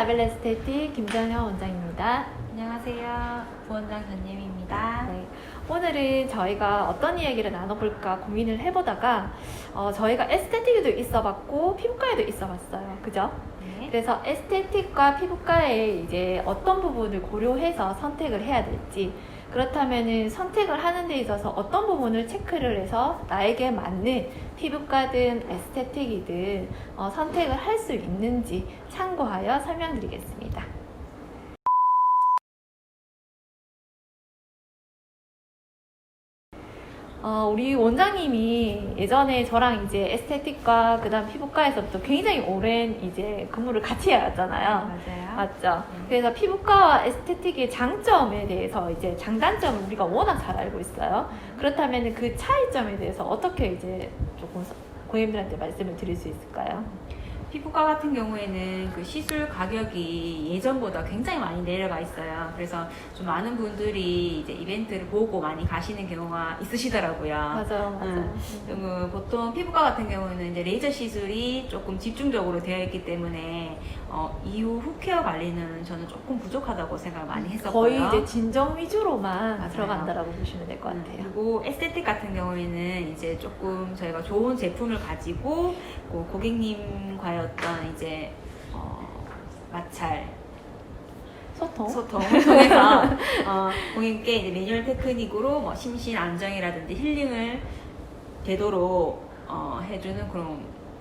라벨 에스테틱 김정현 원장입니다. 안녕하세요. 부원장 전예미입니다. 네, 오늘은 저희가 어떤 이야기를 나눠볼까 고민을 해보다가 저희가 에스테틱에도 있어봤고 피부과에도 있어봤어요. 그죠? 네. 그래서 에스테틱과 피부과에 이제 어떤 부분을 고려해서 선택을 해야 될지, 그렇다면은 선택을 하는 데 있어서 어떤 부분을 체크를 해서 나에게 맞는 피부과든 에스테틱이든 선택을 할 수 있는지 참고하여 설명드리겠습니다. 우리 원장님이 예전에 저랑 이제 에스테틱과 그다음 피부과에서부터 굉장히 오랜 이제 근무를 같이 해왔잖아요. 맞아요. 맞죠? 그래서 피부과와 에스테틱의 장점에 대해서 이제 장단점을 우리가 워낙 잘 알고 있어요. 그렇다면 그 차이점에 대해서 어떻게 이제 조금 고객님들한테 말씀을 드릴 수 있을까요? 피부과 같은 경우에는 그 시술 가격이 예전보다 굉장히 많이 내려가 있어요. 그래서 좀 많은 분들이 이제 이벤트를 보고 많이 가시는 경우가 있으시더라고요. 맞아요. 보통 피부과 같은 경우는 이제 레이저 시술이 조금 집중적으로 되어 있기 때문에 이후 훅케어 관리는 저는 조금 부족하다고 생각을 많이 했었고요. 거의 이제 진정 위주로만 맞아요. 들어간다라고 보시면 될 것 같아요. 그리고 에스테틱 같은 경우에는 이제 조금 저희가 좋은 제품을 가지고 고객님과의 어떤 이제 마찰 소통을 통해서 고객님께 이제 매뉴얼 테크닉으로 뭐 심신 안정이라든지 힐링을 되도록 해주는 그런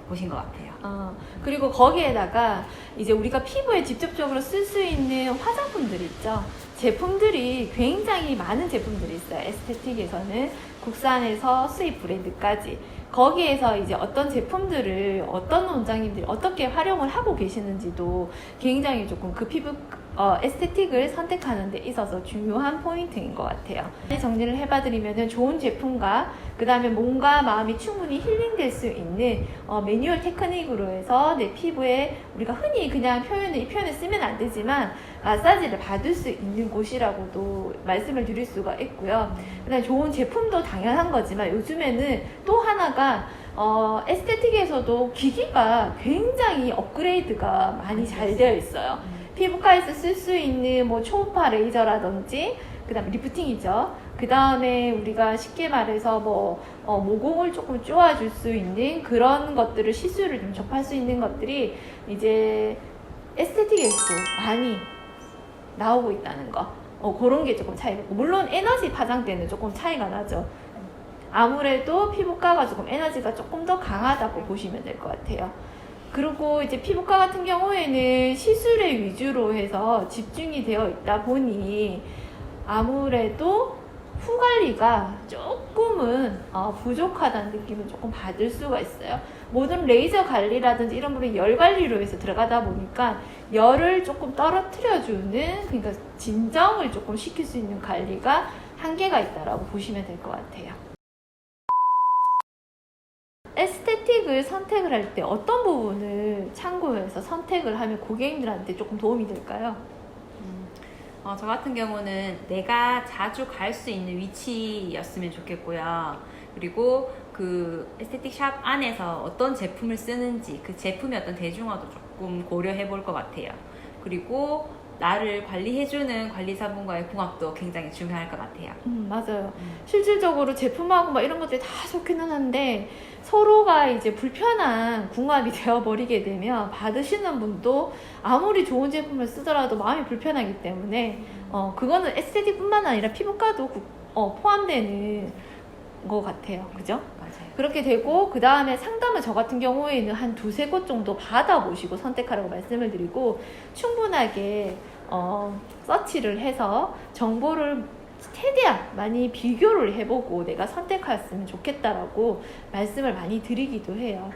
곳인 것 같아요. 그리고 거기에다가 이제 우리가 피부에 직접적으로 쓸 수 있는 화장품들 있죠. 제품들이 굉장히 많은 제품들이 있어요. 에스테틱에서는 국산에서 수입 브랜드까지. 거기에서 이제 어떤 제품들을 어떤 원장님들이 어떻게 활용을 하고 계시는지도 굉장히 조금 그 피부 에스테틱을 선택하는 데 있어서 중요한 포인트인 것 같아요. 정리를 해봐드리면 좋은 제품과 그 다음에 몸과 마음이 충분히 힐링될 수 있는 매뉴얼 테크닉으로 해서 내 피부에 우리가 흔히 그냥 이 표현을 쓰면 안 되지만 마사지를 받을 수 있는 곳이라고도 말씀을 드릴 수가 있고요. 그다음에 좋은 제품도 당연한 거지만 요즘에는 또 하나가 에스테틱에서도 기기가 굉장히 업그레이드가 많이 잘 되어 있어요. 피부과에서 쓸 수 있는 뭐 초음파 레이저라든지 그 다음에 리프팅이죠. 그 다음에 우리가 쉽게 말해서 모공을 조금 쪼아줄 수 있는 그런 것들을 시술을 좀 접할 수 있는 것들이 이제 에스테틱에서도 많이 나오고 있다는 거. 그런 게 조금 차이가 있고, 물론 에너지 파장대는 조금 차이가 나죠. 아무래도 피부과가 조금 에너지가 조금 더 강하다고 보시면 될 것 같아요. 그리고 이제 피부과 같은 경우에는 시술에 위주로 해서 집중이 되어 있다 보니 아무래도 후 관리가 조금은 부족하다는 느낌을 조금 받을 수가 있어요. 모든 레이저 관리라든지 이런 부분이 열 관리로 해서 들어가다 보니까 열을 조금 떨어뜨려주는, 그러니까 진정을 조금 시킬 수 있는 관리가 한계가 있다라고 보시면 될 것 같아요. 에스테틱을 선택을 할 때 어떤 부분을 참고해서 선택을 하면 고객님들한테 조금 도움이 될까요? 저 같은 경우는 내가 자주 갈 수 있는 위치였으면 좋겠고요. 그리고 그 에스테틱 샵 안에서 어떤 제품을 쓰는지 그 제품의 어떤 대중화도 조금 고려해 볼 것 같아요. 그리고 나를 관리해주는 관리사분과의 궁합도 굉장히 중요할 것 같아요. 맞아요. 실질적으로 제품하고 막 이런 것들이 다 좋기는 한데 서로가 이제 불편한 궁합이 되어버리게 되면 받으시는 분도 아무리 좋은 제품을 쓰더라도 마음이 불편하기 때문에 그거는 에스테틱뿐만 아니라 피부과도 포함되는 것 같아요. 그죠? 맞아요. 그렇게 되고 그 다음에 상담을 저 같은 경우에는 한 두세 곳 정도 받아보시고 선택하라고 말씀을 드리고 충분하게 서치를 해서 정보를 최대한 많이 비교를 해보고 내가 선택했으면 좋겠다라고 말씀을 많이 드리기도 해요.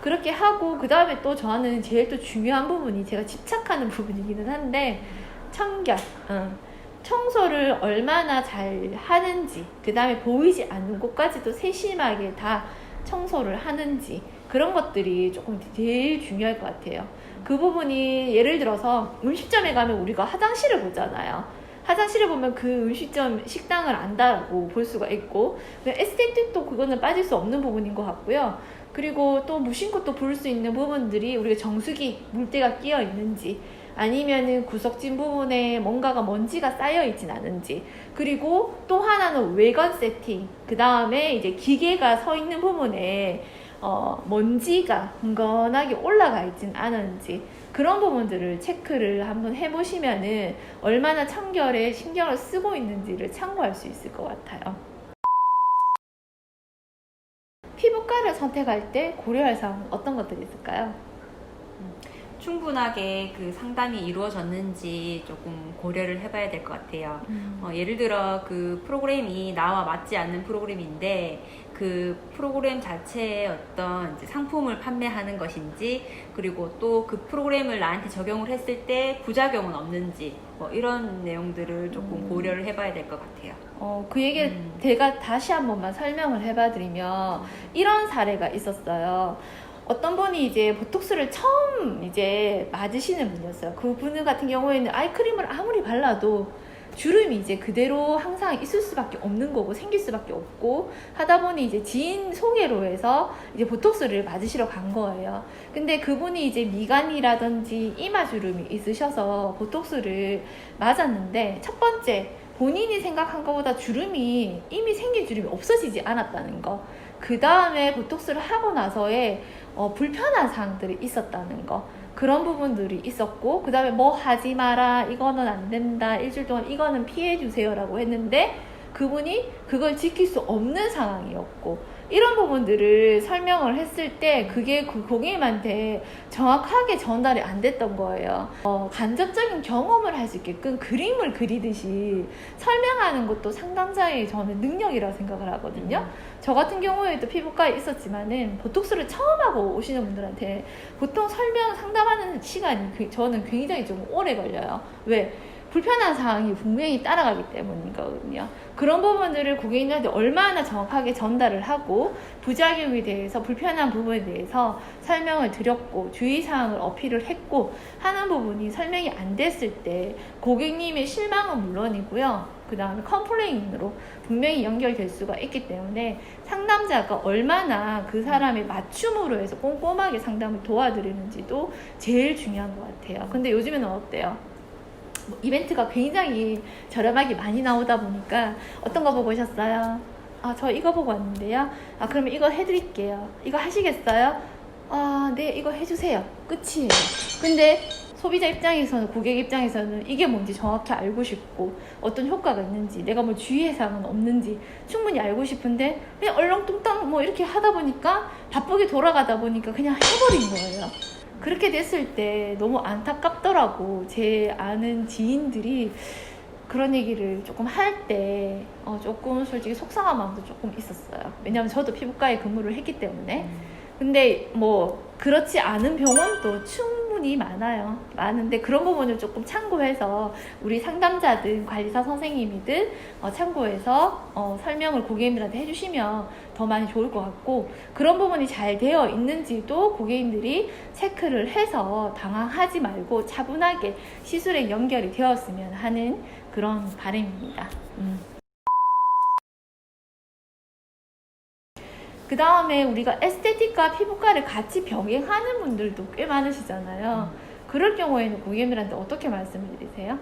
그렇게 하고 그 다음에 또 저는 제일 또 중요한 부분이 제가 집착하는 부분이기는 한데 청결, 청소를 얼마나 잘 하는지, 그 다음에 보이지 않는 곳까지도 세심하게 다 청소를 하는지, 그런 것들이 조금 제일 중요할 것 같아요. 그 부분이 예를 들어서 음식점에 가면 우리가 화장실을 보잖아요. 화장실을 보면 그 음식점 식당을 안다라고 볼 수가 있고, 에스테틱도 그거는 빠질 수 없는 부분인 것 같고요. 그리고 또 무심코 또 볼 수 있는 부분들이 우리가 정수기 물때가 끼어 있는지, 아니면은 구석진 부분에 뭔가가 먼지가 쌓여 있진 않은지, 그리고 또 하나는 외관 세팅, 그 다음에 이제 기계가 서 있는 부분에 먼지가 흥건하게 올라가 있진 않은지, 그런 부분들을 체크를 한번 해보시면은 얼마나 청결에 신경을 쓰고 있는지를 참고할 수 있을 것 같아요. 피부과를 선택할 때 고려할 사항은 어떤 것들이 있을까요? 충분하게 그 상담이 이루어졌는지 조금 고려를 해봐야 될 것 같아요. 예를 들어 그 프로그램이 나와 맞지 않는 프로그램인데 그 프로그램 자체의 어떤 이제 상품을 판매하는 것인지, 그리고 또 그 프로그램을 나한테 적용을 했을 때 부작용은 없는지, 뭐 이런 내용들을 조금 고려를 해봐야 될 것 같아요. 그 얘기를 제가 다시 한 번만 설명을 해봐드리면 이런 사례가 있었어요. 어떤 분이 이제 보톡스를 처음 이제 맞으시는 분이었어요. 그 분 같은 경우에는 아이크림을 아무리 발라도 주름이 이제 그대로 항상 있을 수밖에 없는 거고 생길 수밖에 없고 하다 보니 이제 지인 소개로 해서 이제 보톡스를 맞으시러 간 거예요. 근데 그분이 이제 미간이라든지 이마 주름이 있으셔서 보톡스를 맞았는데, 첫 번째 본인이 생각한 것보다 주름이 이미 생긴 주름이 없어지지 않았다는 거, 그 다음에 보톡스를 하고 나서의 불편한 사항들이 있었다는 거, 그런 부분들이 있었고, 그 다음에 뭐 하지 마라, 이거는 안 된다, 일주일 동안 이거는 피해 주세요 라고 했는데 그분이 그걸 지킬 수 없는 상황이었고, 이런 부분들을 설명을 했을 때 그게 그 고객님한테 정확하게 전달이 안 됐던 거예요. 간접적인 경험을 할 수 있게끔 그림을 그리듯이 설명하는 것도 상담자의 저는 능력이라고 생각을 하거든요. 저 같은 경우에도 피부과에 있었지만은 보톡스를 처음 하고 오시는 분들한테 보통 설명 상담하는 시간이 저는 굉장히 좀 오래 걸려요. 왜? 불편한 사항이 분명히 따라가기 때문이거든요. 그런 부분들을 고객님한테 얼마나 정확하게 전달을 하고 부작용에 대해서, 불편한 부분에 대해서 설명을 드렸고 주의사항을 어필을 했고 하는 부분이 설명이 안 됐을 때 고객님의 실망은 물론이고요, 그 다음에 컴플레인으로 분명히 연결될 수가 있기 때문에 상담자가 얼마나 그 사람의 맞춤으로 해서 꼼꼼하게 상담을 도와드리는지도 제일 중요한 것 같아요. 근데 요즘에는 어때요? 이벤트가 굉장히 저렴하게 많이 나오다 보니까 어떤 거 보고 오셨어요? 저 이거 보고 왔는데요. 그러면 이거 해드릴게요. 이거 하시겠어요? 네, 이거 해주세요. 끝이에요. 근데 소비자 입장에서는, 고객 입장에서는 이게 뭔지 정확히 알고 싶고 어떤 효과가 있는지, 내가 뭐 주의할 사항은 없는지 충분히 알고 싶은데 그냥 얼렁뚱땅 뭐 이렇게 하다 보니까, 바쁘게 돌아가다 보니까 그냥 해버린 거예요. 그렇게 됐을 때 너무 안타깝더라고. 제 아는 지인들이 그런 얘기를 조금 할 때 조금 솔직히 속상한 마음도 조금 있었어요. 왜냐면 저도 피부과에 근무를 했기 때문에. 근데 뭐 그렇지 않은 병원도 충분히 많은데 그런 부분을 조금 참고해서 우리 상담자든 관리사 선생님이든 참고해서 설명을 고객님들한테 해주시면 더 많이 좋을 것 같고, 그런 부분이 잘 되어 있는지도 고객님들이 체크를 해서 당황하지 말고 차분하게 시술에 연결이 되었으면 하는 그런 바람입니다. 그 다음에 우리가 에스테틱과 피부과를 같이 병행하는 분들도 꽤 많으시잖아요. 그럴 경우에는 고객님들한테 어떻게 말씀을 드리세요?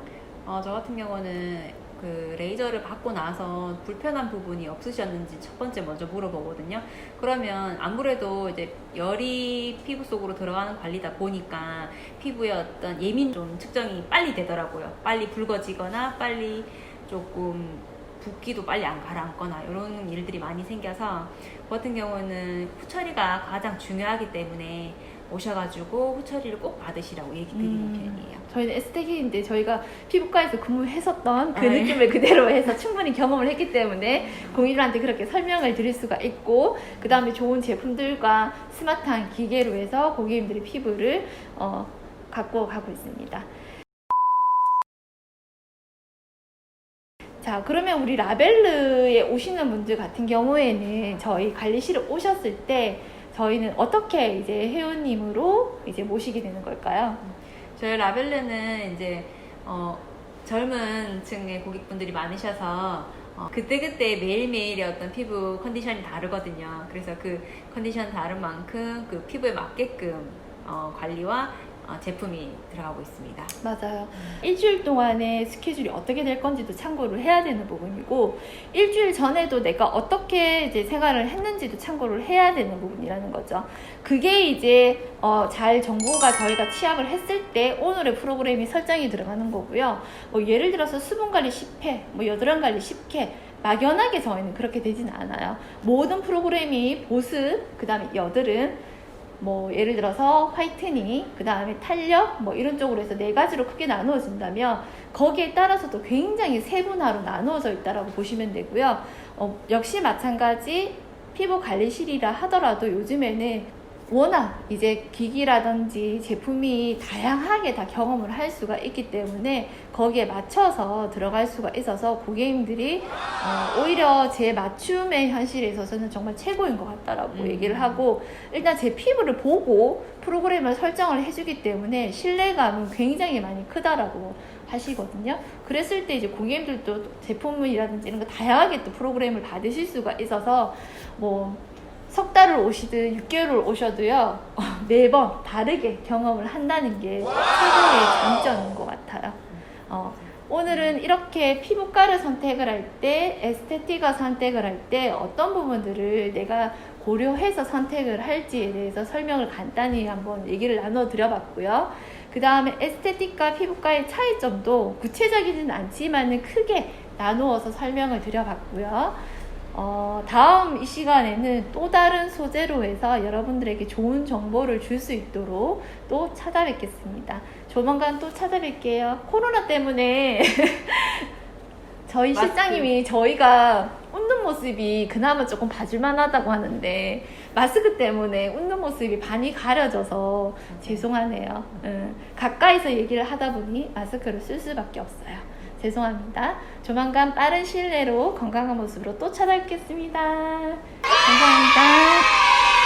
저 같은 경우는 그 레이저를 받고 나서 불편한 부분이 없으셨는지 첫 번째 먼저 물어보거든요. 그러면 아무래도 이제 열이 피부 속으로 들어가는 관리다 보니까 피부의 어떤 예민 좀 측정이 빨리 되더라고요. 빨리 붉어지거나 빨리 조금 붓기도 빨리 안 가라앉거나 이런 일들이 많이 생겨서, 그 같은 경우는 후처리가 가장 중요하기 때문에 오셔가지고 후처리를 꼭 받으시라고 얘기 드리는 편이에요. 저희는 에스테틱인데 저희가 피부과에서 근무했었던 그 느낌을 그대로 해서 충분히 경험을 했기 때문에 고객님한테 그렇게 설명을 드릴 수가 있고, 그 다음에 좋은 제품들과 스마트한 기계로 해서 고객님들의 피부를 갖고 가고 있습니다. 자, 그러면 우리 라벨르에 오시는 분들 같은 경우에는 저희 관리실에 오셨을 때 저희는 어떻게 이제 회원님으로 이제 모시게 되는 걸까요? 저희 라벨르는 이제 젊은 층의 고객분들이 많으셔서 그때그때 매일매일의 어떤 피부 컨디션이 다르거든요. 그래서 그 컨디션 다른 만큼 그 피부에 맞게끔 관리와 제품이 들어가고 있습니다. 맞아요. 일주일 동안의 스케줄이 어떻게 될 건지도 참고를 해야 되는 부분이고, 일주일 전에도 내가 어떻게 이제 생활을 했는지도 참고를 해야 되는 부분이라는 거죠. 그게 이제 잘 정보가 저희가 취합을 했을 때 오늘의 프로그램이 설정이 들어가는 거고요. 뭐 예를 들어서 수분관리 10회, 뭐 여드름관리 10회, 막연하게 저희는 그렇게 되진 않아요. 모든 프로그램이 보습, 그 다음에 여드름, 뭐 예를 들어서 화이트닝, 그 다음에 탄력, 뭐 이런 쪽으로 해서 4가지로 크게 나누어진다면 거기에 따라서도 굉장히 세분화로 나누어져 있다라고 보시면 되고요. 역시 마찬가지 피부 관리실이라 하더라도 요즘에는 워낙 이제 기기라든지 제품이 다양하게 다 경험을 할 수가 있기 때문에 거기에 맞춰서 들어갈 수가 있어서 고객님들이 오히려 제 맞춤의 현실에 있어서는 정말 최고인 것 같다라고 얘기를 하고, 일단 제 피부를 보고 프로그램을 설정을 해주기 때문에 신뢰감은 굉장히 많이 크다라고 하시거든요. 그랬을 때 이제 고객님들도 제품이라든지 이런 거 다양하게 또 프로그램을 받으실 수가 있어서 뭐 석 달을 오시든 6개월을 오셔도요, 매번 다르게 경험을 한다는 게 최고의 장점인 것 같아요. 오늘은 이렇게 피부과를 선택을 할 때, 에스테틱을 선택을 할 때 어떤 부분들을 내가 고려해서 선택을 할지에 대해서 설명을 간단히 한번 얘기를 나눠 드려봤고요. 그 다음에 에스테틱과 피부과의 차이점도 구체적이진 않지만 크게 나누어서 설명을 드려봤고요. 다음 이 시간에는 또 다른 소재로 해서 여러분들에게 좋은 정보를 줄 수 있도록 또 찾아뵙겠습니다. 조만간 또 찾아뵐게요. 코로나 때문에 저희 실장님이 저희가 웃는 모습이 그나마 조금 봐줄만 하다고 하는데 마스크 때문에 웃는 모습이 반이 가려져서 죄송하네요. 가까이서 얘기를 하다 보니 마스크를 쓸 수밖에 없어요. 죄송합니다. 조만간 빠른 시일 내로 건강한 모습으로 또 찾아뵙겠습니다. 감사합니다.